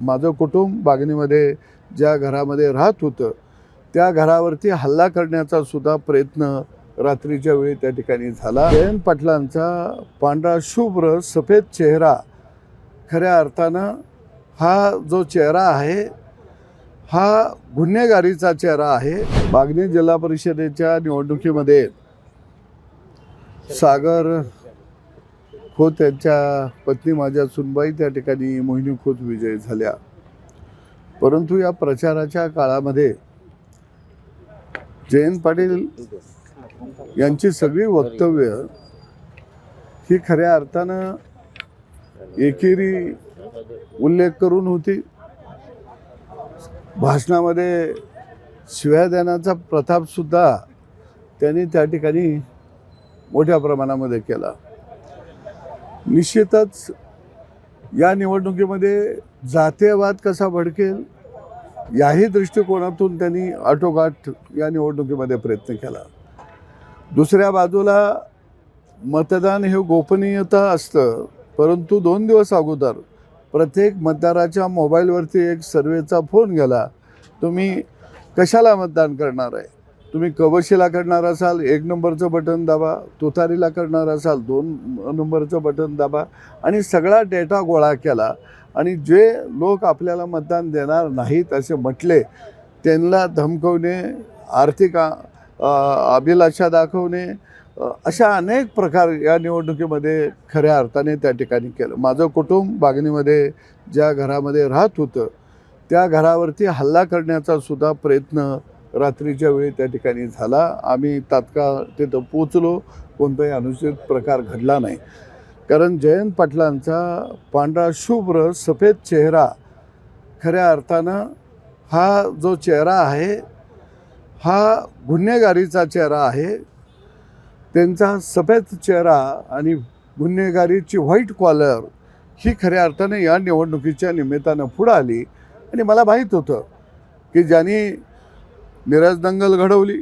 माझं कुटुंब बागणीमध्ये ज्या घरामध्ये राहत होतं त्या घरावरती हल्ला करण्याचा सुद्धा प्रयत्न रात्रीच्या वेळी त्या ठिकाणी झाला। जयंत पाटलांचा पांढरा शुभ्र सफेद चेहरा खऱ्या अर्थानं हा जो चेहरा आहे हा गुन्हेगारीचा चेहरा आहे। बागणी जिल्हा परिषदेच्या निवडणुकीमध्ये सागर खोत यांच्या पत्नी माझ्या सुनबाई त्या ठिकाणी मोहिनी खोत विजयी झाल्या। परंतु या प्रचाराच्या काळामध्ये जयंत पाटील यांची सगळी वक्तव्य ही खऱ्या अर्थानं एकेरी उल्लेख करून होती। भाषणामध्ये शिव्या देण्याचा प्रताप सुद्धा त्यांनी त्या ठिकाणी मोठ्या प्रमाणामध्ये केला। निश्चितच या निवडणुकीमध्ये जातीयवाद कसा भडकेल याही दृष्टिकोनातून त्यांनी आटोकाट या निवडणुकीमध्ये प्रयत्न केला। दुसऱ्या बाजूला मतदान हे गोपनीयता असतं, परंतु 2 दिवस अगोदर प्रत्येक मतदाराच्या मोबाईलवरती एक सर्वेचा फोन गेला, तुम्ही कशाला मतदान करणार आहे, तुम्ही कवशीला करणार असाल 1 नंबरचं बटन दाबा, तुतारीला करणार असाल 2 नंबरचं बटन दाबा आणि सगळा डेटा गोळा केला आणि जे लोक आपल्याला मतदान देणार नाहीत असे म्हटले त्यांना धमकवणे, आर्थिक अभिलाषा दाखवणे, अशा अनेक प्रकार या निवडणुकीमध्ये खऱ्या अर्थाने त्या ठिकाणी केलं। माझं कुटुंब बागणीमध्ये ज्या घरामध्ये राहत होतं त्या घरावरती हल्ला करण्याचा सुद्धा प्रयत्न रात्रीच्या वेळी त्या ठिकाणी झाला। आम्ही तात्काळ तिथं पोचलो, कोणताही अनुचित प्रकार घडला नाही। कारण जयंत पाटलांचा पांढरा शुभ्र सफेद चेहरा खऱ्या अर्थानं हा जो चेहरा आहे हा गुन्हेगारीचा चेहरा आहे। त्यांचा सफेद चेहरा आणि गुन्हेगारीची व्हाईट कॉलर ही खऱ्या अर्थाने या निवडणुकीच्या निमित्तानं पुढं आली। आणि मला माहीत होतं की ज्यांनी मिरज दंगल घडवली,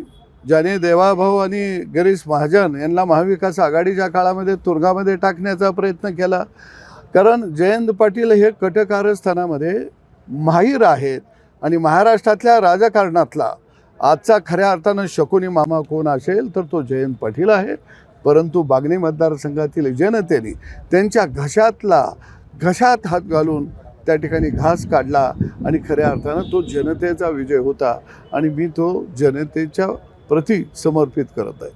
ज्याने देवाभाऊ आणि गिरीश महाजन यांना महाविकास आघाडीच्या काळामध्ये तुरुंगामध्ये टाकण्याचा प्रयत्न केला। कारण जयंत पाटील हे कटकारस्थानामध्ये माहीर आहेत आणि महाराष्ट्रातल्या राजकारणातला आजचा खऱ्या अर्थानं शकुनी मामा कोण असेल तर तो जयंत पाटील आहे। परंतु बागणी मतदारसंघातील जनतेने त्यांच्या घशात हात घालून त्या ठिकाणी घास काढला आणि खऱ्या अर्थानं तो जनतेचा विजय होता आणि मी तो जनतेच्या प्रति समर्पित करत आहे।